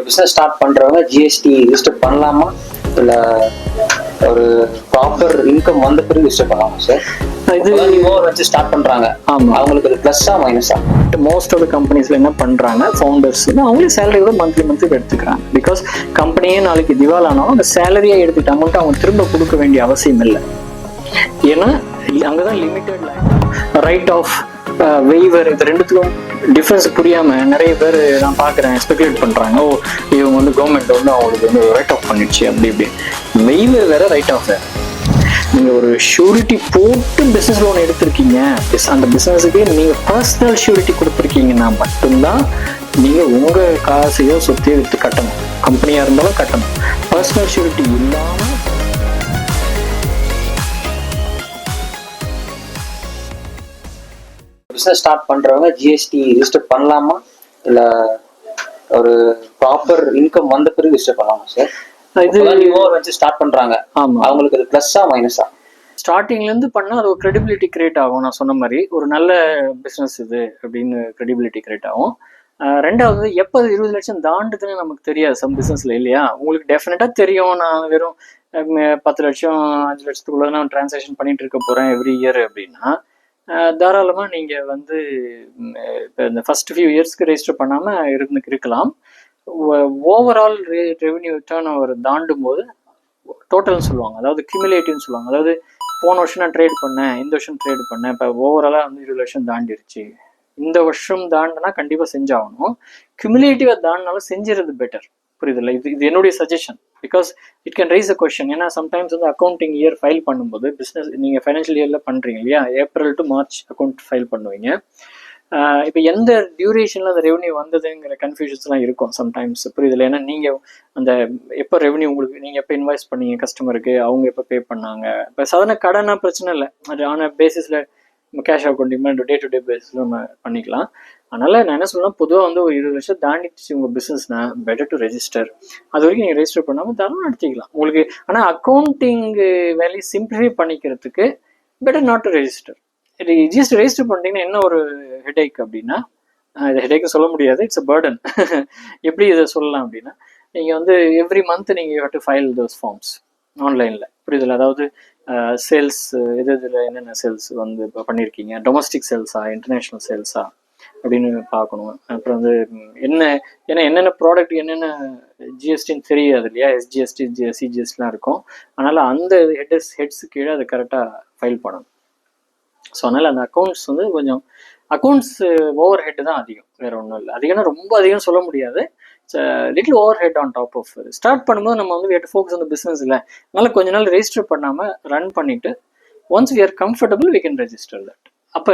Business start பண்றவங்க GST register பண்ணலாமா இல்ல ஒரு ப்ராப்பர் இன்கம் வந்த பிறகு ரிஜிஸ்டர் பண்ணலாமா சார்? இது வச்சு ஸ்டார்ட் பண்றாங்க, அவங்களுக்கு அது பிளஸ்ஸா மைனஸா? மோஸ்ட் ஆஃப் த கம்பெனிஸ்ல என்ன பண்றாங்க, ஃபவுண்டர்ஸ் அவங்களே சேலரி கூட மந்த்லி எடுத்துக்கிறாங்க. பிகாஸ் கம்பெனியே நாளைக்கு திவால் ஆனாலும் அந்த சேலரியை எடுத்துட்டு அமௌண்ட் அவங்க திரும்ப கொடுக்க வேண்டிய அவசியம் இல்லை. ஏன்னா அங்கதான் லிமிட்டட் ரைட் ஆஃப் வெய்வர், இது ரெண்டுத்துக்கும் டிஃபரன்ஸ் புரியாம நிறைய பேர் நான் பாக்குறேன் ஸ்பெகுலேட் பண்றாங்க. ஓ இவங்க வந்து கவர்மெண்ட் வந்து அவங்களுக்கு வந்து ரைட் ஆஃப் பண்ணிடுச்சு அப்படி இப்படி. வெய்வர் வேற, ரைட் ஆஃப் வேற. நீங்க ஒரு ஷூரிட்டி போட்டு பிசினஸ் லோன் எடுத்திருக்கீங்க, அந்த பிசினஸுக்கு நீங்க பர்சனல் ஷூரிட்டி கொடுத்துருக்கீங்கன்னா மட்டும்தான் நீங்க உங்க காசையோ சொத்தையோ எடுத்து கட்டணும். கம்பெனியா இருந்தாலும் கட்டணும். பர்சனல் ஷூரிட்டி இல்லாம பிசினஸ் ஸ்டார்ட் பண்றவங்க ஜிஎஸ்டி ரிஜிஸ்டர் பண்ணலாமா இல்ல ஒரு ப்ராப்பர் இன்கம் வந்த பிறகு ரிஜிஸ்டர் பண்ணலாமா சார்? இது வச்சு ஸ்டார்ட் பண்றாங்க, அவங்களுக்கு அது பிளஸ்ஸா மைனஸா? ஸ்டார்டிங்ல இருந்து பண்ணா அது ஒரு கிரெடிபிலிட்டி கிரியேட் ஆகும். நான் சொன்ன மாதிரி ஒரு நல்ல பிசினஸ் இது அப்படின்னு கிரெடிபிலிட்டி கிரியேட் ஆகும். ரெண்டாவது, எப்போ 20 லட்சம் தாண்டுதுன்னு நமக்கு தெரியாது சம் பிசினஸ்ல, இல்லையா? உங்களுக்கு டெஃபினட்டா தெரியும், நான் வெறும் 10 லட்சம் 5 லட்சத்துக்குள்ள நான் டிரான்சாக்ஷன் பண்ணிட்டு இருக்க போறேன் எவ்ரி இயர் அப்படின்னா தாராளமா நீங்க வந்து இப்போ இந்த ஃபர்ஸ்ட் ஃபியூ இயர்ஸ்க்கு ரெஜிஸ்டர் பண்ணாம இருக்கலாம். ஓவரால் ரெவென்யூ டர்ன் ஓவர் தாண்டும் போது டோட்டல்னு சொல்லுவாங்க, அதாவது கியூமுலேட்டிவ்னு சொல்லுவாங்க. அதாவது போன வருஷம் நான் ட்ரேட் பண்ணேன், இந்த வருஷம் ட்ரேட் பண்ணேன், இப்போ ஓவராலாக வந்து 20 லட்சம் தாண்டிருச்சு. இந்த வருஷம் தாண்டினா கண்டிப்பாக செஞ்சாகணும். கியூமுலேட்டிவாக தாண்டினாலும் செஞ்சிருது பெட்டர். புரியுதுல்ல? இது என்னுடைய suggestion. Because it can raise a question. ஏன்னா சம்டைம்ஸ் வந்து அக்கௌண்டிங் இயர் ஃபைல் பண்ணும்போது பிஸ்னஸ் நீங்கள் ஃபைனான்ஷியல் இயரில் பண்ணுறீங்க இல்லையா, April to March account file பண்ணுவீங்க. இப்போ எந்த டியூரேஷனில் அந்த ரெவன்யூ வந்ததுங்கிற கன்ஃபியூஷன்ஸ்லாம் இருக்கும் சம்டைம்ஸ். புரியுதுல்ல? ஏன்னா நீங்கள் அந்த எப்போ ரெவன்யூ உங்களுக்கு நீங்கள் எப்போ இன்வாய்ஸ் பண்ணீங்க கஸ்டமருக்கு, அவங்க எப்போ பே பண்ணாங்க. இப்போ சாதாரண கடனா பிரச்சனை இல்லை, அது ஆன பேசிஸில் நம்ம cash account demand day to day பேஸில் நம்ம பண்ணிக்கலாம். அதனால் நான் என்ன சொல்லலாம், பொதுவாக வந்து ஒரு 20 லட்சம் தாண்டிச்சு உங்கள் பிஸ்னஸ்னா பெட்டர் டு ரெஜிஸ்டர். அது வரைக்கும் நீங்கள் ரெஜிஸ்டர் பண்ணாமல் தாராளமாக நடத்திக்கலாம் உங்களுக்கு. ஆனால் அக்கௌண்டிங் வேல்யூ சிம்பிளிஃபை பண்ணிக்கிறதுக்கு பெட்டர் நாட் டு ரெஜிஸ்டர். இது ஜஸ்ட் ரெஜிஸ்டர் பண்ணிட்டீங்கன்னா என்ன ஒரு ஹெடேக் அப்படின்னா, இது ஹெடேக்னு சொல்ல முடியாது, இட்ஸ் அ பர்டன். எப்படி இதை சொல்லலாம் அப்படின்னா, நீங்கள் வந்து எவ்ரி மந்த் நீங்கள் you have to file those forms ஆன்லைனில். புரியுதுல்ல? அதாவது சேல்ஸ் இதில் என்னென்ன சேல்ஸ் வந்து இப்போ பண்ணியிருக்கீங்க, டொமஸ்டிக் சேல்ஸா இன்டர்நேஷ்னல் சேல்ஸா அப்படின்னு பார்க்கணும். அப்புறம் வந்து ஏன்னா என்னென்ன ப்ராடக்ட் என்னென்ன ஜிஎஸ்டின்னு தெரியாது இல்லையா, எஸ்ஜிஎஸ்டி சிஜிஎஸ்டிலாம் இருக்கும். அதனால் அந்த ஹெட்ஸ் கீழே அதை கரெக்டாக ஃபைல் பண்ணணும். ஸோ அதனால் அந்த அக்கௌண்ட்ஸ் வந்து கொஞ்சம் அக்கௌண்ட்ஸ் ஓவர் ஹெட் தான் அதிகம், வேறு ஒன்றும் இல்லை. அதிகம்னா ரொம்ப அதிகம் சொல்ல முடியாது, little overhead on top of. Start பண்ணும்போது நம்ம வந்து we have to focus on the business இல்லை. அதனால கொஞ்ச நாள் ரெஜிஸ்டர் பண்ணாமல் ரன் பண்ணிவிட்டு once we are comfortable we can register that. அப்போ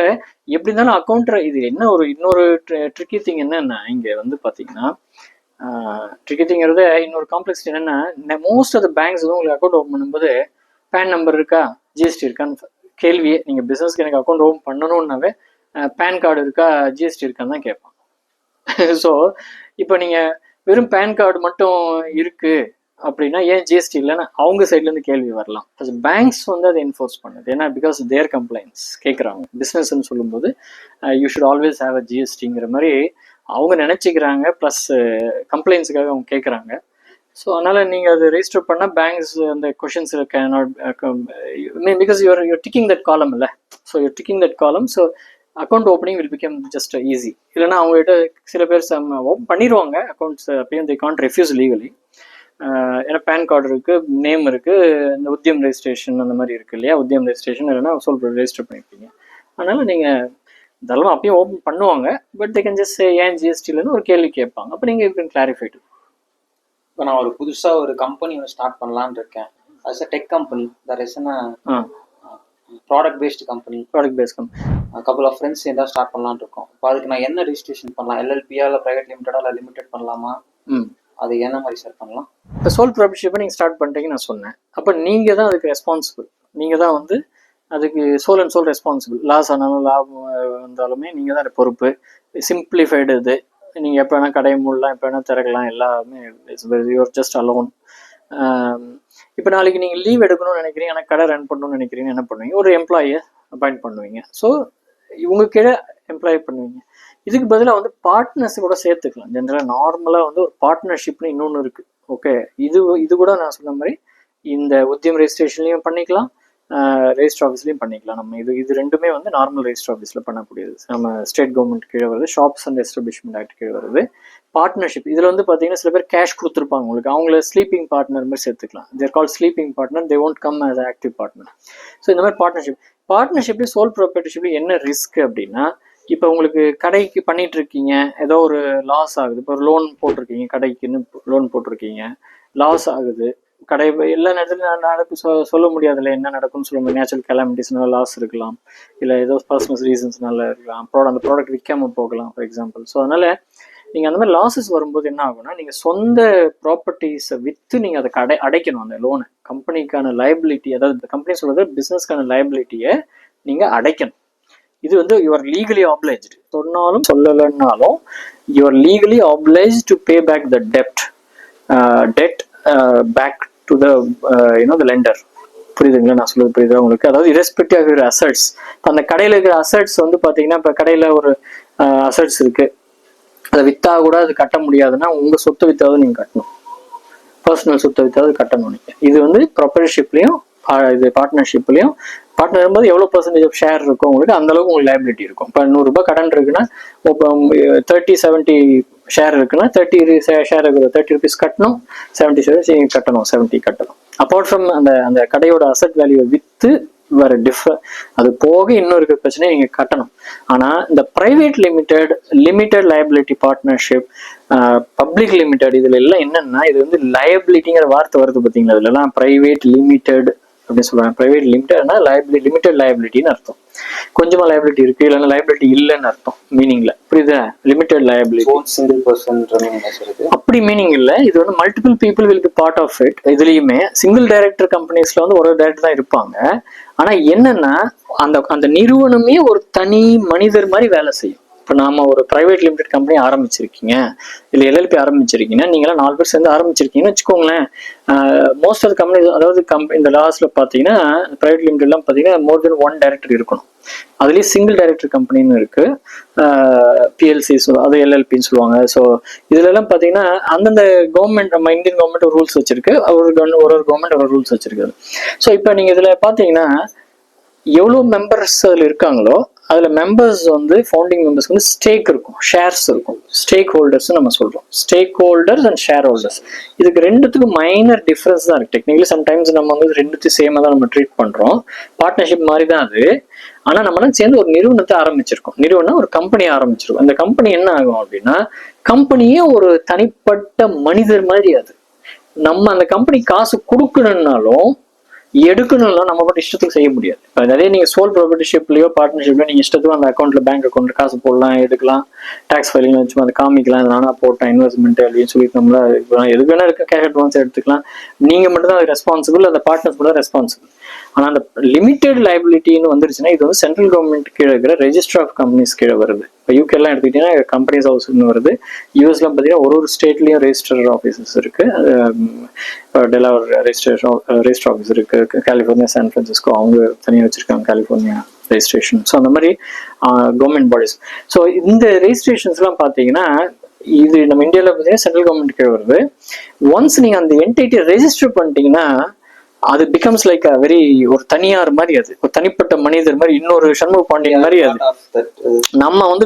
எப்படி இருந்தாலும் அக்கௌண்ட் இது என்ன ஒரு இன்னொரு ட்ரிக்கி திங் என்னன்னா, இங்கே வந்து பார்த்தீங்கன்னா ட்ரிக்கி திங்கிறத இன்னொரு காம்ப்ளெக்ஸ் என்னென்னா, மோஸ்ட் ஆஃப் த பேங்க்ஸ் வந்து உங்களுக்கு அக்கௌண்ட் ஓப்பன் பண்ணும்போது பேன் நம்பர் இருக்கா ஜிஎஸ்டி இருக்கான்னு கேள்வியே. நீங்கள் பிஸ்னஸ்க்கு எனக்கு அக்கௌண்ட் ஓப்பன் பண்ணணுன்னாவே பேன் கார்டு இருக்கா ஜிஎஸ்டி இருக்கான்னு தான் கேட்பான். ஸோ இப்போ நீங்கள் வெறும் பேன் கார்டு மட்டும் இருக்குது அப்படின்னா ஏன் ஜிஎஸ்டி இல்லைன்னா அவங்க சைட்லேருந்து கேள்வி வரலாம். பேங்க்ஸ் வந்து அதை என்ஃபோர்ஸ் பண்ணுது. ஏன்னா பிகாஸ் தேர் கம்ப்ளைண்ட்ஸ் கேட்குறாங்க. பிஸ்னஸ்ன்னு சொல்லும்போது you should always have a ஜிஎஸ்டிங்கிற மாதிரி அவங்க நினச்சிக்கிறாங்க. ப்ளஸ் கம்ப்ளைண்ட்ஸுக்காக அவங்க கேட்குறாங்க. ஸோ அதனால் நீங்கள் அது ரெஜிஸ்டர் பண்ணால் பேங்க்ஸ் அந்த questions cannot because you're ticking that column இல்லை. So you're ticking that column. So account opening will become just easy. இல்லைனா அவங்ககிட்ட சில பேர் ஓப்பன் பண்ணிடுவாங்க அக்கௌண்ட்ஸ், அப்பயும் தே கான்ட் ரெஃப்யூஸ் லீகலி. ஏன்னா பேன் கார்டு இருக்குது, நேம் இருக்குது, இந்த உத்தியம் ரெஜிஸ்ட்ரேஷன் அந்த மாதிரி இருக்குது இல்லையா, உத்தியம் ரெஜிஸ்ட்ரேஷன் இல்லைன்னா ரெஜிஸ்டர் பண்ணியிருக்கீங்க. அதனால் நீங்கள் இதெல்லாம் அப்பயும் ஓப்பன் பண்ணுவாங்க. பட் தே கேன் ஜஸ்ட் ஏன் ஜிஎஸ்டி இல்லைன்னு ஒரு கேள்வி கேட்பாங்க. அப்போ நீங்கள் யூ கேன் கிளாரிஃபை டு. இப்போ நான் ஒரு புதுசாக ஒரு கம்பெனி ஸ்டார்ட் பண்ணலான்னு இருக்கேன். As a tech company, that is product based company. Couple of friends ஏதாவது ஸ்டார்ட் பண்ணலான்னு இருக்கோம். இப்போ அதுக்கு நான் என்ன ரெஜிஸ்ட்ரேஷன் பண்ணலாம்? எல்எல்பியா இல்லை ப்ரைவேட் லிமிடெடா இல்லை லிமிடெட் பண்ணலாமா? அது என்ன மாதிரி சார் பண்ணலாம்? இப்போ சோல் ப்ராப்ரேட்டர்ஷிப்பை நீங்கள் ஸ்டார்ட் பண்ணிட்டீங்கன்னு நான் சொன்னேன். அப்போ நீங்கள் தான் அதுக்கு ரெஸ்பான்சிபிள். நீங்கள் தான் வந்து அதுக்கு sole and sole responsible. Loss ஆனாலும் லாபம் வந்தாலுமே நீங்கள் தான் பொறுப்பு. சிம்பிளிஃபைடு இது. நீங்கள் எப்போ வேணால் கடையை மூடலாம், எப்போ வேணால் திறக்கலாம், எல்லாமே யூஆர் ஜஸ்ட் அலோன். இப்போ நாளைக்கு நீங்கள் லீவ் எடுக்கணும்னு நினைக்கிறீங்க, ஆனால் கடை ரன் பண்ணணும்னு நினைக்கிறீங்கன்னு என்ன பண்ணுவீங்க? ஒரு எம்ப்ளாயை அப்பாயிண்ட் பண்ணுவீங்க. ஸோ இவங்க கீழே எம்ப்ளாய் பண்ணுவீங்க. இதுக்கு பதிலாக வந்து பார்ட்னர்ஸ் கூட சேர்த்துக்கலாம். ஜென்ரலாக நார்மலாக வந்து ஒரு பார்ட்னர்ஷிப்னு இன்னொன்று இருக்குது. ஓகே, இது கூட நான் சொன்ன மாதிரி இந்த உத்தியம் ரெஜிஸ்ட்ரேஷன்லையும் பண்ணிக்கலாம், ரெஜிஸ்டர் ஆஃபீஸ்லையும் பண்ணிக்கலாம். நம்ம இது ரெண்டுமே வந்து நார்மல் ரெஜிஸ்டர் ஆஃபீஸில் பண்ணக்கூடியது. நம்ம ஸ்டேட் கவர்மெண்ட் கீழே வருது, ஷாப்ஸ் அண்ட் எஸ்டாப்ளிஷ்மெண்ட் ஆக்ட் கீழே வருது. பார்ட்னர்ஷிப் இதில் வந்து பார்த்தீங்கன்னா சில பேர் கேஷ் கொடுத்துருப்பாங்க உங்களுக்கு, அவங்கள ஸ்லீப்பிங் பார்ட்னர் மாதிரி சேர்த்துக்கலாம். They're call sleeping partner, they won't come as active partner. So இந்த மாதிரி பார்ட்னர்ஷிப்லேயும் சோல் ப்ராப்பர்ட்டிஷிப்லேயும் என்ன ரிஸ்க் அப்படின்னா, இப்போ உங்களுக்கு கடைக்கு பண்ணிட்டு இருக்கீங்க, ஏதோ ஒரு லாஸ் ஆகுது. இப்போ ஒரு லோன் போட்டிருக்கீங்க, கடைக்குன்னு லோன் போட்டிருக்கீங்க, லாஸ் ஆகுது. கடை எல்லா நேரத்துலையும் நடக்கும் சொல்ல முடியாதுல்ல, என்ன நடக்கும்னு சொல்ல முடியாது. நேச்சுரல் கெலாமிட்டிஸ்னால லாஸ் இருக்கலாம், இல்லை ஏதோ பர்சனல் ரீசன்ஸ்னால இருக்கலாம், அந்த ப்ராடக்ட் விற்காம போகலாம் ஃபார் எக்ஸாம்பிள். ஸோ அதனால நீங்கள் அந்த மாதிரி லாஸஸ் வரும்போது என்ன ஆகும்னா, நீங்கள் சொந்த ப்ராப்பர்ட்டிஸை விற்று நீங்கள் அதை அடைக்கணும். அந்த லோனை, கம்பெனிக்கான லைபிலிட்டி, அதாவது கம்பெனி சொல்கிறது பிஸ்னஸ்க்கான லைபிலிட்டியை நீங்கள் அடைக்கணும். இது வந்து யுவர் லீகலி ஆப்ளைஜ்டு. சொன்னாலும் சொல்லலைன்னாலும் your legally oblige to pay back the debt back to the the lender. புரியுதுங்களா நான் சொல்றது? புரியுதா உங்களுக்கு? அதாவது இரஸ்பெக்டிவ் ஆஃப் யுவர் அசட்ஸ். இப்போ அந்த கடையில் இருக்கிற அசட்ஸ் வந்து பார்த்தீங்கன்னா, இப்போ கடையில் ஒரு அசட்ஸ் இருக்கு, அதை விற்றா கூட அது கட்ட முடியாதுன்னா உங்கள் சொத்தை வித்தாவது நீங்கள் கட்டணும், பர்சனல் சொத்தை வித்தாவது கட்டணும் நீங்கள். இது வந்து ப்ராப்பர்ட்டிஷிப்லையும் இது பார்ட்னர்ஷிப்லையும், பார்ட்னர் இருக்கும்போது எவ்வளோ பர்சன்டேஜ் ஆஃப் ஷேர் இருக்கும் உங்களுக்கு, அந்த அளவுக்கு உங்களுக்கு லைபிலிட்டி இருக்கும். இப்போ 100 ரூபாய் கடன் இருக்குன்னா, இப்போ 30-70 ஷேர் இருக்குன்னா 30 ஷேர் இருக்குது, 30 ருபீஸ் கட்டணும், 70 ஷேர் கட்டணும், 70 கட்டணும். அப்பார்ட் ஃப்ரம் அந்த கடையோட அசட் வேல்யூவை விற்று வேற அது போக இன்னும் இருக்கிற பிரச்சனையை நீங்க கட்டணும். ஆனா இந்த private limited liability partnership, public limited, இதுல எல்லாம் என்னன்னா, இது வந்து லயபிலிட்டிங்கிற வார்த்தை வருது பார்த்தீங்களா, இதுல எல்லாம் பிரைவேட் லிமிடெட் அப்படின்னு சொல்றாங்க. பிரைவேட் லிமிடெட்னா லிமிடெட் லயபிலிட்டின்னு அர்த்தம். கொஞ்சமா லயபிலிட்டி இருக்கு, இல்லைன்னா லயபிலிட்டி இல்லைன்னு அர்த்தம் மீனிங்ல. புரியுதா? லிமிடெட் லயபிலிட்டி அப்படி மீனிங் இல்லை. இது வந்து multiple people will be part of it. இதுலயுமே சிங்கிள் டைரக்டர் கம்பெனிஸ்ல வந்து ஒரு டைரக்டர் தான் இருப்பாங்க. ஆனா என்னன்னா, அந்த நிறுவனமே ஒரு தனி மனிதர் மாதிரி வேலை செய்யும். இப்போ நாம ஒரு பிரைவேட் லிமிடெட் கம்பெனி ஆரம்பிச்சிருக்கீங்க, இல்லை எல்எல்பி ஆரம்பிச்சிருக்கீங்கன்னா, நீங்களாம் 4 பேர் சேர்ந்து ஆரம்பிச்சிருக்கீங்கன்னு வச்சுக்கோங்களேன். மோஸ்ட் ஆஃப் கம்பெனி, அதாவது இந்த லாஸ்ட்ல பார்த்தீங்கன்னா பிரைவேட் லிமிடெட்லாம் பார்த்தீங்கன்னா மோர் தென் 1 டைரக்டர் இருக்கணும். அதுலேயே சிங்கிள் டைரக்டர் கம்பெனின்னு இருக்கு, பிஎல்சி அது எல்எல்பின்னு சொல்லுவாங்க. ஸோ இதுல எல்லாம் பார்த்தீங்கன்னா அந்தந்த கவர்மெண்ட், நம்ம இந்தியன் கவர்மெண்ட் ஒரு ரூல்ஸ் வச்சிருக்கு, ஒரு கவர்மெண்ட் ஒரு ரூல்ஸ் வச்சிருக்கு. ஸோ இப்போ நீங்க இதுல பார்த்தீங்கன்னா எவ்வளோ மெம்பர்ஸ் அதில் இருக்காங்களோ, அதுல மெம்பர்ஸ் வந்து ஃபவுண்டிங் மெம்பர்ஸ்க்கு வந்து ஸ்டேக் இருக்கும், ஷேர்ஸ் இருக்கும். ஸ்டேக் ஹோல்டர்ஸ் நம்ம சொல்றோம், stack holders and share holders. இதுக்கு ரெண்டுத்துக்கும் மைனர் டிஃபரன்ஸ் தான் இருக்கு. டெக்னிக்கலி சம்டைம்ஸ் நம்ம வந்து ரெண்டுத்தையும் சேமா தான் நம்ம ட்ரீட் பண்றோம். பார்ட்னர்ஷிப் மாதிரி தான் அது. ஆனா நம்ம சேர்ந்து ஒரு நிறுவனத்தை ஆரம்பிச்சிருக்கோம், நிறுவனம் ஒரு கம்பெனி ஆரம்பிச்சிருக்கோம். அந்த கம்பெனி என்ன ஆகும் அப்படின்னா, கம்பெனியே ஒரு தனிப்பட்ட மனிதர் மாதிரி. அது நம்ம அந்த கம்பெனி காசு கொடுக்கணும்னாலும் எடுக்கணும்னா நம்ம மட்டும் இஷ்டத்துக்கு செய்ய முடியாது. இப்போ நிறைய நீங்க சோல் ப்ராப்பர்ட்டிஷிப்லயோ பார்ட்னர்ஷிப்லயோ நீங்க இஷ்டத்துக்கு அந்த அக்கௌண்ட்ல, பேங்க் அக்கௌண்ட்ல காசு போடலாம், எடுக்கலாம், டாக்ஸ் ஃபைலிங் வச்சு அதை காமிக்கலாம், நானா போட்டேன் இன்வெஸ்ட்மெண்ட் அப்படின்னு சொல்லிட்டு நம்மள எதுக்கு வேணா இருக்க, கேஷ் அட்வான்ஸ் எடுத்துக்கலாம். நீங்க மட்டும் தான் ரெஸ்பான்சிபிள், அந்த பார்ட்னர்ஸ் மட்டும் ரெஸ்பான்சிபிள். ஆனா அந்த லிமிடெட் லைபிலிட்டின்னு வந்துருச்சுன்னா, இது வந்து சென்ட்ரல் கவர்மெண்ட் கீழே இருக்கிற ரெஜிஸ்டர் ஆஃப் கம்பெனிஸ் கீழே வருது. இப்போ யூகே எல்லாம் எடுத்துக்கிட்டீங்கன்னா கம்பெனிஸ் ஹவுஸ்ன்னு வருது. யூஎஸ்லாம் பார்த்தீங்கன்னா ஒரு ஸ்டேட்லயும் ரெஜிஸ்டர் ஆஃபீஸஸ் இருக்கு. டெலாவர் ரெஜிஸ்டர் ஆஃபீஸ் இருக்கு, கலிஃபோர்னியா, சான் பிரான்சிஸ்கோ அவங்க தனியாக வச்சிருக்காங்க கலிஃபோர்னியா ரெஜிஸ்ட்ரேஷன். ஸோ அந்த மாதிரி கவர்மெண்ட் பாடிஸ். ஸோ இந்த ரெஜிஸ்ட்ரேஷன்ஸ்லாம் பார்த்தீங்கன்னா, இது நம்ம இந்தியாவில் பார்த்தீங்கன்னா சென்ட்ரல் கவர்மெண்ட் கீழே வருது. ஒன்ஸ் நீங்க அந்த என்டிட்டியை ரெஜிஸ்டர் பண்ணிட்டீங்கன்னா, அது பிகம்ஸ் லைக் அ வெரி ஒரு தனியார் மாதிரி, அது ஒரு தனிப்பட்ட மனிதர் மாதிரி, இன்னொரு சண்முக பாண்டியன் மாதிரி. அது நம்ம வந்து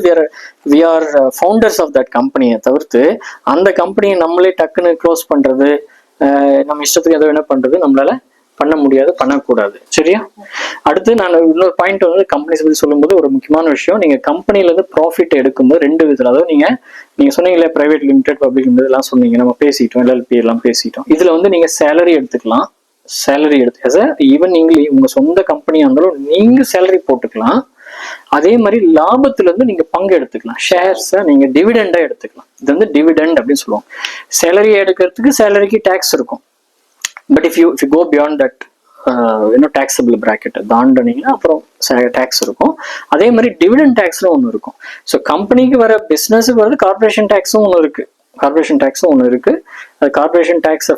we are founders of that கம்பெனியை தவிர்த்து அந்த கம்பெனியை நம்மளே டக்குன்னு க்ளோஸ் பண்றது, நம்ம இஷ்டத்துக்கு எதோ என்ன பண்றது நம்மளால பண்ண முடியாது, பண்ணக்கூடாது. சரியா? அடுத்து நான் இன்னொரு பாயிண்ட் வந்து கம்பெனிஸ் பத்தி சொல்லும்போது ஒரு முக்கியமான விஷயம், நீங்க கம்பெனில இருந்து ப்ராஃபிட் எடுக்கும்போது 2 விதத்துல, அதாவது நீங்க சொன்னீங்களே பிரைவேட் லிமிடெட், பப்ளிக் லிமிடெட் எல்லாம் சொன்னீங்க, நம்ம பேசிட்டோம், எல்எல்பி எல்லாம் பேசிட்டோம். இதுல வந்து நீங்க சேலரி எடுத்துக்கலாம், சேலரி எடுத்து ஈவன் நீங்களே உங்க சொந்த கம்பெனியா இருந்தாலும் நீங்க சேலரி போட்டுக்கலாம். அதே மாதிரி லாபத்துல இருந்து நீங்க பங்கு எடுத்துக்கலாம், ஷேர்ஸை நீங்க டிவிடெண்டா எடுத்துக்கலாம். இது வந்து டிவிடெண்ட் அப்படின்னு சொல்லுவோம். சேலரி எடுக்கிறதுக்கு சேலரிக்கு டேக்ஸ் இருக்கும். But if you go beyond that taxable bracket தாண்டினீங்கன்னா அப்புறம் டேக்ஸ் இருக்கும். அதே மாதிரி டிவிடெண்ட் டேக்ஸ்ல ஒன்று இருக்கும். ஸோ கம்பெனிக்கு வர பிஸ்னஸுக்கு வந்து கார்பரேஷன் டேக்ஸும் ஒன்று இருக்கு, அது கார்பரேஷன் டேக்ஸை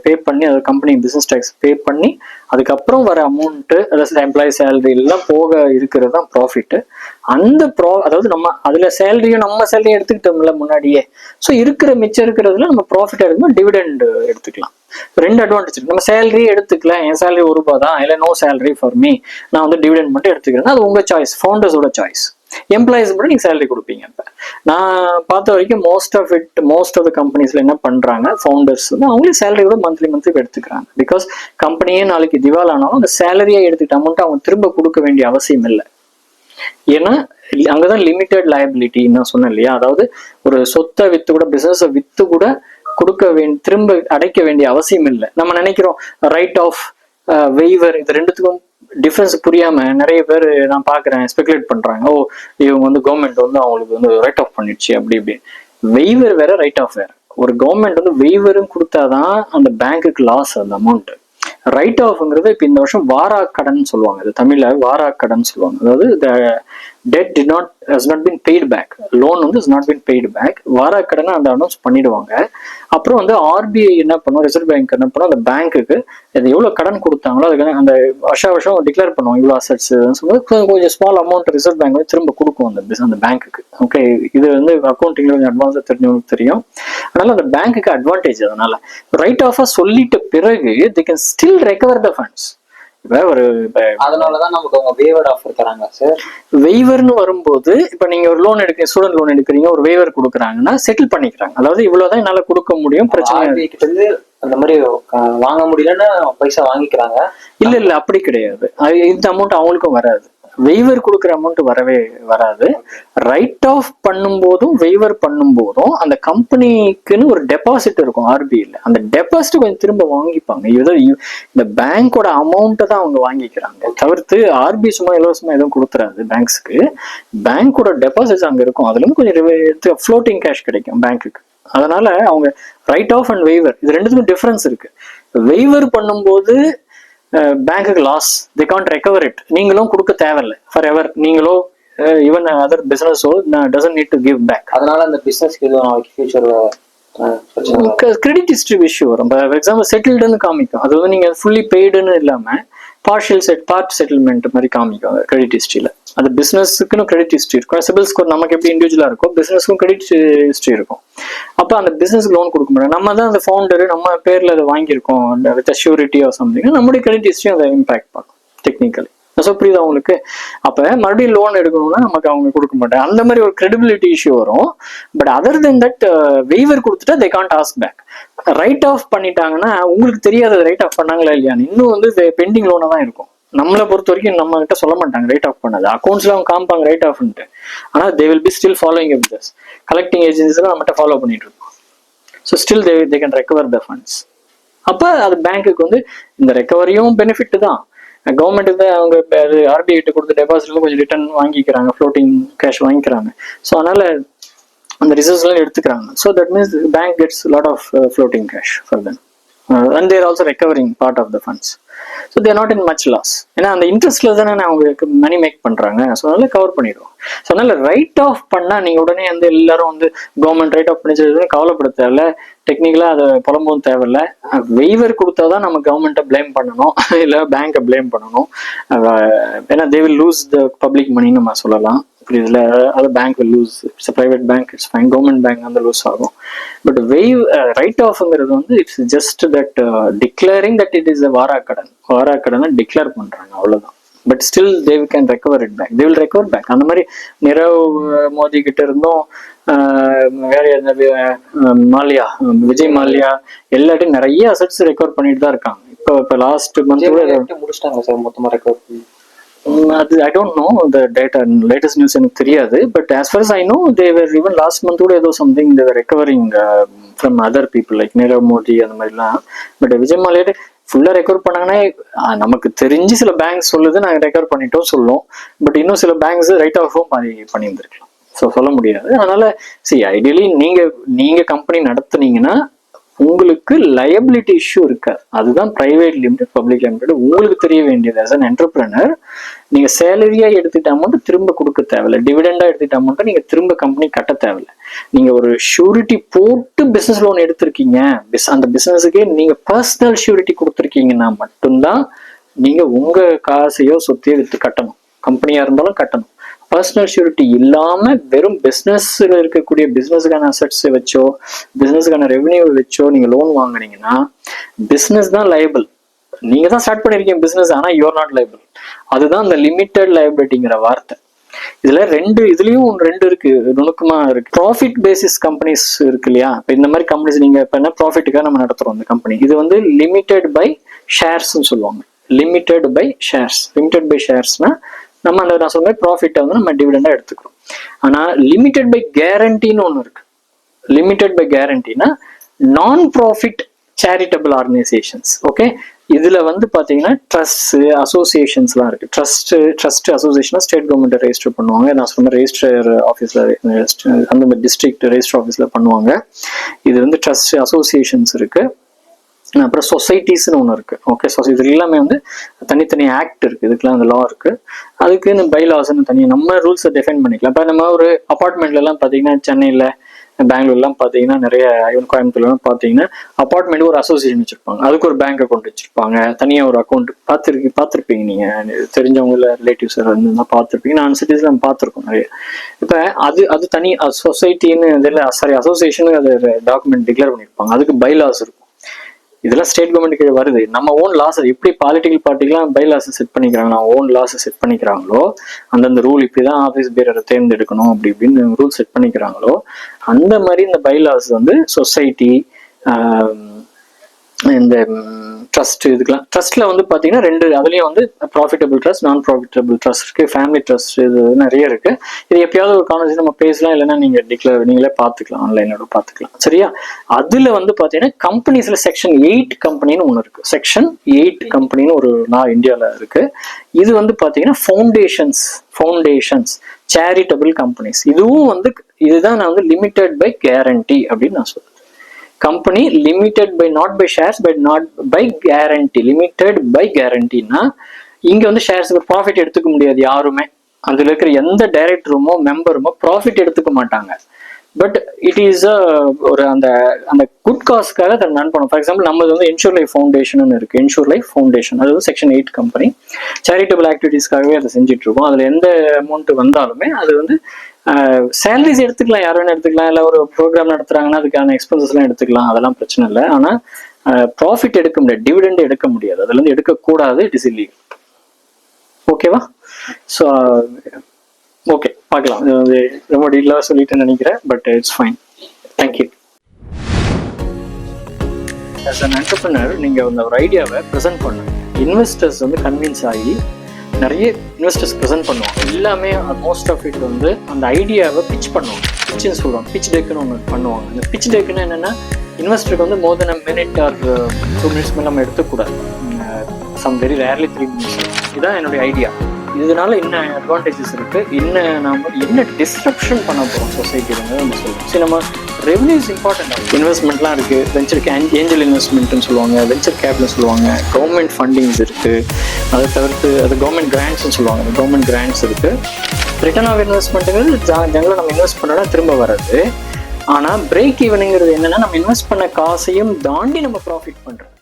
பே பண்ணி, அது கம்பெனி பிசினஸ் டேக்ஸ் பே பண்ணி அதுக்கப்புறம் வர அமௌண்ட், அதாவது எம்ப்ளாயி சேலரி எல்லாம் போக இருக்கிறது தான் ப்ராஃபிட். அந்த அதாவது நம்ம அதுல சேலரியும் நம்ம சேலரியும் எடுத்துக்கிட்டோம்ல முன்னாடியே. ஸோ இருக்கிற மிச்சம் இருக்கிறதுல நம்ம ப்ராஃபிட் எடுக்கணும், டிவிடெண்ட் எடுத்துக்கலாம். ரெண்டு அட்வான்டேஜ் இருக்கு. நம்ம சேலரி எடுத்துக்கலாம், என் சேலரி ₹1 தான், இல்லை நோ சேலரி ஃபார் மீ, நான் வந்து டிவிடெண்ட் மட்டும் எடுத்துக்கிறேன், அது உங்க சாய்ஸ், ஃபவுண்டர்ஸோட சாய்ஸ். எம்ப்ளாயிஸ் மட்டும் நீங்க சேலரி கொடுப்பீங்க. இப்போ நான் பார்த்த வரைக்கும் மோஸ்ட் ஆஃப் த கம்பெனிஸ்ல என்ன பண்றாங்க, ஃபவுண்டர்ஸ் வந்து அவங்களே சேலரியோட மந்த்லி எடுத்துக்கிறாங்க. பிகாஸ் கம்பெனியே நாளைக்கு திவால் ஆனாலும் அந்த சேலரியா எடுத்துக்கிட்ட அமௌண்ட் அவங்க திரும்ப கொடுக்க வேண்டிய அவசியம் இல்லை. ஏன்னா அங்கதான் லிமிடெட் லயபிலிட்டி நான் சொன்னேன் இல்லையா, அதாவது ஒரு சொத்தை வித்து கூட, பிசினஸை வித்து கூட திரும்ப அடைக்க வேண்டிய அவசியம் இல்லை. நம்ம நினைக்கிறோம் ரைட் ஆஃப், வெய்வர், இது ரெண்டுத்துக்கும் டிஃபரன்ஸ் புரியாம நிறைய பேர் நான் பாக்குறேன் ஸ்பெகுலேட் பண்றாங்க. ஓ, இவங்க வந்து கவர்மெண்ட் வந்து அவங்களுக்கு வந்து ரைட் ஆஃப் பண்ணிடுச்சு அப்படி இப்படி. வெய்வர் வேற, ரைட் ஆஃப் வேற. ஒரு கவர்மெண்ட் வந்து வெய்வரும் கொடுத்தாதான் அந்த பேங்க்குக்கு லாஸ் அந்த அமௌண்ட். ரைட் ஆஃப்ங்கிறது இப்போ இந்த வருஷம் வாராக்கடன் சொல்லுவாங்க, இது தமிழ்ல வாராக்கடன் சொல்லுவாங்க. அதாவது debt has not been paid back, loan வந்து has not been paid back, வாராக்கடனை அந்த அனௌன்ஸ் பண்ணிடுவாங்க. அப்புறம் வந்து ஆர்பிஐ என்ன பண்ணும், ரிசர்வ் பேங்க் என்ன பண்ணும், அந்த பேங்க்குக்கு அது எவ்வளவு கடன் கொடுத்தாங்களோ அதுக்கு அந்த வருஷம் டிக்ளேர் பண்ணுவோம் இவ்வளோ அசட்ஸ் கொஞ்சம் ஸ்மால் அமௌண்ட் ரிசர்வ் பேங்க் வந்து திரும்ப கொடுக்கும் அந்த பேங்க்குக்கு. ஓகே, இது வந்து அக்கௌண்டிங்ல கொஞ்சம் அட்வான்ஸா தெரிஞ்சவங்களுக்கு தெரியும். அதனால அந்த பேங்க்குக்கு அட்வான்டேஜ். அதனால ரைட் ஆஃபா சொல்லிட்ட பிறகு they can still recover the funds. அதனாலதான் நமக்கு அவங்க வேவர் ஆஃபர் தராங்க சார். வெய்வர்னு வரும்போது இப்ப நீங்க ஒரு லோன் எடுக்க, ஸ்டூடெண்ட் லோன் எடுக்கிறீங்க, ஒரு வேவர் கொடுக்குறாங்கன்னா செட்டில் பண்ணிக்கிறாங்க. அதாவது இவ்வளவுதான் என்னால கொடுக்க முடியும், பிரச்சனை வந்து அந்த மாதிரி வாங்க முடியலன்னா பைசா வாங்கிக்கிறாங்க. இல்ல அப்படி கிடையாது. இந்த அமௌண்ட் அவங்களுக்கும் வராது. வெய்வர் கொடுக்குற அமௌண்ட் வரவே வராது. ரைட் ஆஃப் பண்ணும்போதும் வெய்வர் பண்ணும்போதும் அந்த கம்பெனிக்குன்னு ஒரு டெபாசிட் இருக்கும் ஆர்பிஐல. அந்த டெபாசிட் கொஞ்சம் திரும்ப வாங்கிப்பாங்க. இந்த பேங்கோட அமௌண்ட்டை தான் அவங்க வாங்கிக்கிறாங்க தவிர்த்து ஆர்பிஐ சும்மா இலவசமா எதுவும் கொடுத்துறாது பேங்க்ஸ்க்கு. பேங்கோட டெபாசிட்ஸ் அங்க இருக்கும், அதுல இருந்து கொஞ்சம் ஃப்ளோட்டிங் கேஷ் கிடைக்கும் பேங்க்குக்கு. அதனால அவங்க ரைட் ஆஃப் அண்ட் வெய்வர் இது ரெண்டுத்துக்கும் டிஃபரன்ஸ் இருக்கு. வெய்வர் பண்ணும்போது பேங்க்குக்கு loss, they can't recover it. நீங்களும் கொடுக்க தேவையில்லை ஃபார் எவர். நீங்களோ ஈவன் அதர் பிசினஸோ doesn't need to give back. அதனால அந்த பிசினஸ்க்கு எதுவும் ஃபியூச்சர்ல கிரெடிட் ஹிஸ்டரி இஷ்யூ வரும். ஃபார் எக்ஸாம்பிள் செட்டில்டுன்னு காமிக்கும், அது வந்து நீங்க ஃபுல்லி பெய்டுன்னு இல்லாம பார்ட் செட்டில்மெண்ட் மாதிரி காமிக்கும் கிரெடிட் ஹிஸ்டரியில. அது பிசினஸுக்குன்னு கிரெடிட் ஹிஸ்டரி இருக்கும். சிபில் ஸ்கோர் நமக்கு எப்படி இண்டிவிஜுவலா இருக்கும், பிசினஸ்க்கும் கிரெடிட் ஹிஸ்டரி இருக்கும். அப்போ அந்த பிசினஸ்க்கு லோன் கொடுக்க முடியாது. நம்ம தான் அந்த ஃபவுண்டர், நம்ம பேர்ல அதை வாங்கியிருக்கோம் வித் ஷூரிட்டி ஆர் சம்திங், நம்மளுடைய கிரெடிட் ஹிஸ்டரி அதை இம்பாக்ட் பண்ணும் டெக்னிக்கலி. ஸோ புரியுது அவங்களுக்கு. அப்போ மறுபடியும் லோன் எடுக்கணும்னா நமக்கு அவங்க கொடுக்க மாட்டாங்க. அந்த மாதிரி ஒரு கிரெடிபிலிட்டி இஷ்யூ வரும். But other than that waiver கொடுத்துட்டா they can't ask back. Write off பண்ணிட்டாங்கன்னா உங்களுக்கு தெரியாது ரைட் ஆஃப் பண்ணாங்களா இல்லையான்னு. இன்னும் வந்து பெண்டிங் லோனா தான் இருக்கும். நம்மளை பொறுத்த வரைக்கும் நம்ம கிட்ட சொல்ல மாட்டாங்க ரைட் ஆஃப் பண்ணது. அக்கௌண்ட்ஸ்ல அவங்க காமிப்பாங்க ரைட் ஆஃப்ன்ட்டு. ஆனால் they will be still following up this. Collecting agencies நம்மகிட்ட ஃபாலோ பண்ணிட்டு இருக்கோம். So still they can recover the funds. அப்போ அது பேங்க்குக்கு வந்து இந்த ரெக்கவரியும் பெனிஃபிட் தான். கவர்மெண்ட் தான் அவங்க ஆர்பிஐ கிட்ட கொடுத்த டெபாசிட்ல கொஞ்சம் ரிட்டர்ன் வாங்கிக்கிறாங்க, ஃப்ளோட்டிங் கேஷ் வாங்கிக்கிறாங்க. ஸோ அதனால அந்த ரிசர்வ்ஸ்லாம் எடுத்துக்கிறாங்க. So that means bank gets lot of floating cash for them. And they are also recovering part of the funds. So they are not in much loss. ஏன்னா அந்த இன்ட்ரெஸ்ட்ல தானே அவங்களுக்கு மணி மேக் பண்றாங்க. ஸோ அதனால கவர் பண்ணிடுவோம். ஸோ அதனால right of பண்ணா நீங்க உடனே வந்து எல்லாரும் வந்து கவர்மெண்ட் ரைட் ஆஃப் பண்ணி கவலைப்பட தேவையில்ல, டெக்னிக்கலா அதை புலம்பவும் தேவையில்ல. வெய்வர் கொடுத்தாதான் நம்ம கவர்மெண்ட்டை பிளேம் பண்ணணும், இல்லை பேங்கை பிளேம் பண்ணணும். ஏன்னா they will lose the public மணின்னு நம்ம சொல்லலாம். இதுல அது bank will lose. It's private bank, it's fine. Government bank வந்து லூஸ் ஆகும். பட் ரைட் ஆஃப்ங்கிறது வந்து it's just that declaring that it is வாராக்கடனை டிக்ளேர் பண்றாங்க, அவ்வளவுதான். But still they can recover it back. They will recover back. அந்த மாதிரி நிரவ் மோடி கிட்ட இருந்தும் வேற மால்யா, விஜய் மால்யா எல்லாத்தையும் நிறைய அசட்ஸ் ரெக்கவர் பண்ணிட்டு தான் இருக்காங்க. இப்போ லாஸ்ட் மந்த் முடிச்சிட்டாங்க சார் மொத்தமா ரெக்கவர் பண்ணி. அது I don't know the data, latest news எனக்கு தெரியாது. But as far as I know, they were even last month கூட ஏதோ something they were recovering from other people like Nirav Modi அந்த மாதிரிலாம். பட் விஜய் மால்யா ஃபுல்லா ரெக்கவர் பண்ணாங்கன்னா நமக்கு தெரிஞ்சு சில பேங்க்ஸ் சொல்லுது நாங்கள் ரெக்கவர் பண்ணிட்டோம் சொல்லும். பட் இன்னும் சில பேங்க்ஸ் ரைட் ஆஃபும் பண்ணியிருந்துருக்கலாம். ஸோ சொல்ல முடியாது. அதனால ஐடியலி நீங்க கம்பெனி நடத்துனீங்கன்னா உங்களுக்கு லயபிலிட்டி இஷ்யூ இருக்காது. அதுதான் பிரைவேட் லிமிடெட், பப்ளிக் லிமிடெட். உங்களுக்கு தெரிய வேண்டியது ஆஸ் அன் என்டர்பிரனர், நீங்க சேலரியா எடுத்துட்ட அமௌண்ட் திரும்ப கொடுக்க தேவையில்லை, டிவிடெண்டா எடுத்துட்ட அமௌண்ட்டை நீங்க திரும்ப கம்பெனி கட்ட தேவையில்லை. நீங்க ஒரு ஷூரிட்டி போட்டு பிசினஸ் லோன் எடுத்திருக்கீங்க, அந்த பிசினஸுக்கே நீங்க பர்சனல் ஷூரிட்டி கொடுத்துருக்கீங்கன்னா மட்டும்தான் நீங்கள் உங்கள் காசையோ சொத்தையோ விற்று கட்டணும். கம்பெனியாக இருந்தாலும் கட்டணும். பர்சனல் ஷூரிட்டி இல்லாமல் வெறும் பிஸ்னஸில் இருக்கக்கூடிய பிஸ்னஸுக்கான அசட்ஸை வச்சோ பிஸ்னஸுக்கான ரெவன்யூ வச்சோ நீங்கள் லோன் வாங்குனீங்கன்னா பிஸ்னஸ் தான் லைபிள். நீங்கள் தான் ஸ்டார்ட் பண்ணியிருக்கீங்க பிஸ்னஸ், ஆனால் யூஆர் நாட் லைபிள். அதுதான் அந்த லிமிட்டட் லைபிலிட்டிங்கிற வார்த்தை. இதுலயும் ரெண்டு இருக்கு, நுணுக்கமா இருக்கு. ப்ராஃபிட் பேசிஸ் கம்பெனிஸ் இருக்கு இல்லையா? இப்போ இந்த மாதிரி கம்பெனிஸ் நீங்க இப்ப என்ன ப்ராஃபிட்டுக்காக நம்ம நடத்துறோம் இந்த கம்பெனி, இது வந்து லிமிடெட் பை ஷேர்ஸ்ன்னு சொல்லுவாங்க. Limited by shares. Limited by ஷேர்ஸ்னா நம்ம அந்த நான் சொன்ன ப்ராஃபிட்டை வந்து நம்ம டிவிடெண்டா எடுத்துக்கிறோம். ஆனா லிமிடெட் பை கேரண்டின்னு ஒன்று இருக்கு. லிமிடெட் பை கேரண்டினா நான் ப்ராஃபிட் சேரிட்டபிள் ஆர்கனைசேஷன்ஸ். ஓகே, இதுல வந்து பாத்தீங்கன்னா ட்ரஸ்ட் அசோசியேஷன்ஸ்லாம் இருக்கு. Trust association state government register பண்ணுவாங்க. நான் சொன்ன ரெஜிஸ்டர் ஆஃபீஸ்ல அந்த டிஸ்ட்ரிக்ட் ரெஜிஸ்டர் ஆஃபீஸ்ல பண்ணுவாங்க. இது வந்து ட்ரஸ்ட் அசோசியேஷன்ஸ் இருக்கு. அப்புறம் சொசைட்டிஸ்னு ஒன்று இருக்கு. ஓகே, இது எல்லாமே வந்து தனித்தனி ஆக்ட் இருக்கு, இதுக்கெல்லாம் அந்த லா இருக்கு. அதுக்குன்னு பைலாஸ்ன்னு தனியாக நம்ம ரூல்ஸை டிஃபைன் பண்ணிக்கலாம். இப்போ நம்ம ஒரு அப்பார்ட்மெண்ட்ல எல்லாம் பார்த்தீங்கன்னா சென்னையில் பெங்களூர்லாம் பார்த்தீங்கன்னா நிறைய கோயம்புத்தூர்லாம் பார்த்தீங்கன்னா அப்பார்ட்மெண்ட் ஒரு அசோசியேஷன் வச்சிருப்பாங்க. அதுக்கு ஒரு பேங்க் அக்கௌண்ட் வச்சிருப்பாங்க. தனியாக ஒரு அக்கௌண்ட் பார்த்துருப்பீங்க நீங்கள், தெரிஞ்சவங்க இல்லை ரிலேட்டிவ்ஸ் இருந்தால் பார்த்துருப்பீங்க. நான் சிட்டிஸில் நம்ம பார்த்துருக்கோம் நிறைய. இப்போ அது தனி சொசைட்டின்னு இதில் அசோசியேஷனு அது டாக்குமெண்ட் டிக்ளேர் பண்ணியிருப்பாங்க. அதுக்கு பைலாஸ் இருக்கும். இதெல்லாம் ஸ்டேட் கவர்மெண்ட் கீழே வருது. நம்ம ஓன் லாஸ் எப்படி பாலிட்டிக்கல் பார்ட்டிலாம் பைலாஸ் செட் பண்ணிக்கிறாங்க, ஓன் லாஸ் செட் பண்ணிக்கிறாங்களோ அந்தந்த ரூல் இப்படிதான் ஆஃபீஸ் பேரரை தேர்ந்தெடுக்கணும் அப்படி இப்படின்னு ரூல் செட் பண்ணிக்கிறாங்களோ அந்த மாதிரி இந்த பைலாஸ் வந்து சொசைட்டி இந்த ட்ரஸ்ட் இதுக்கெல்லாம். ட்ரஸ்ட்ல வந்து பார்த்தீங்கன்னா ரெண்டு, அதுலேயும் வந்து ப்ராஃபிட்டபிள் ட்ரஸ்ட், நான் ப்ராஃபிட்டபிள் ட்ரஸ்ட் இருக்கு, ஃபேமிலி ட்ரஸ்ட், இது நிறைய இருக்கு. இது எப்பயாவது ஒரு கான்வர்சேஷன் நம்ம பேசலாம், இல்லைன்னா நீங்களே பார்த்துக்கலாம், ஆன்லைனோட பார்த்துக்கலாம். சரியா? அதுல வந்து பார்த்தீங்கன்னா கம்பெனிஸ்ல செக்ஷன் 8 கம்பெனின்னு ஒன்று இருக்கு. செக்ஷன் 8 கம்பெனின்னு ஒரு நான் இந்தியாவில் இருக்கு. இது வந்து பார்த்தீங்கன்னா ஃபவுண்டேஷன்ஸ் சேரிட்டபிள் கம்பெனிஸ். இதுவும் வந்து இதுதான் நான் வந்து லிமிடெட் பை கேரண்டி அப்படின்னு நான் சொல்றேன். Company limited by not by shares by not by guarantee. Limited by கேரண்டினா இங்க வந்து ஷேர்ஸுக்கு ப்ராஃபிட் எடுத்துக்க முடியாது யாருமே. அதுல இருக்கிற எந்த டைரக்டருமோ மெம்பருமோ ப்ராஃபிட் எடுத்துக்க மாட்டாங்க. பட் இட் இஸ் ஒரு அந்த குட் காஸ்க்காக அதை ரன் பண்ணும். ஃபார் எக்ஸாம்பிள் நம்ம வந்து இன்ஷூர் லைஃப் ஃபவுண்டேஷன் இருக்கு. இன்ஷூர் லைஃப் ஃபவுண்டேஷன் அது வந்து செக்ஷன் 8 கம்பெனி. சேரிட்டபிள் ஆக்டிவிட்டீஸ்க்காகவே அதை செஞ்சுட்டு இருக்கோம். அதுல எந்த அமௌண்ட் வந்தாலுமே அது வந்து சேலரிஸ் எடுத்துக்கலாம், யாரும் எடுத்துக்கலாம், இல்லை ஒரு ப்ரோக்ராம் நடத்துறாங்கன்னா அதுக்கான எக்ஸ்பென்சஸ்லாம் எடுத்துக்கலாம், அதெல்லாம் பிரச்சனை இல்லை. ஆனால் ப்ராஃபிட் எடுக்க முடியாது, டிவிடெண்ட் எடுக்க முடியாது, அதுல இருந்து எடுக்கக்கூடாது. It is illegal. ஓகேவா? ஸோ ஓகே, பார்க்கலாம். இது வந்து ரொம்ப டீட்டெயிலாக சொல்லிட்டேன்னு நினைக்கிறேன். But it's fine. Thank you. As an entrepreneur நீங்கள் வந்து ஒரு ஐடியாவை ப்ரெசென்ட் பண்ணுங்க. இன்வெஸ்டர்ஸ் வந்து கன்வின்ஸ் ஆகி நிறைய இன்வெஸ்டர்ஸ் ப்ரெசென்ட் பண்ணுவாங்க. எல்லாமே மோஸ்ட் ஆஃப் இட் வந்து அந்த ஐடியாவை பிச் பண்ணுவாங்க. பிச்சுன்னு சொல்லுவாங்க. பிச் டெக்குன்னு ஒன்று பண்ணுவாங்க. அந்த பிச் டெக்குன்னு என்னென்னா இன்வெஸ்டருக்கு வந்து more than minute or 2 minutes மேலே நம்ம எடுத்துக்கூடாது. Some very rarely 3 minutes. இதுதான் என்னுடைய ஐடியா. இதனால என்ன அட்வான்டேஜஸ் இருக்கு, என்ன டிஸ்ட்ரப்ஷன் பண்ண போகிறோம் சொசைட்டியில் நம்ம சொல்லுவோம். சரி, நம்ம ரெவன்யூஸ் இம்பார்ட்டன்ட். இன்வெஸ்ட்மெண்ட்லாம் இருக்கு. வெஞ்சருக்கு ஏஞ்சல் இன்வெஸ்ட்மெண்ட்னு சொல்லுவாங்க, வெஞ்சர் கேபிட்டல் சொல்லுவாங்க, கவர்மெண்ட் ஃபண்டிங்ஸ் இருக்கு. அதை தவிர்த்து அது கவர்மெண்ட் கிராண்ட்ஸ்ன்னு சொல்லுவாங்க. அந்த கவர்மெண்ட் கிராண்ட்ஸ் இருக்கு. ரிட்டர்ன் ஆஃப் இன்வெஸ்ட்மெண்ட்டுங்கிறது ஜெனரலாக நம்ம இன்வெஸ்ட் பண்ணோன்னா திரும்ப வராது. ஆனால் பிரேக் ஈவனுங்கிறது என்னன்னா நம்ம இன்வெஸ்ட் பண்ண காசையும் தாண்டி நம்ம ப்ராஃபிட் பண்ணுறோம்.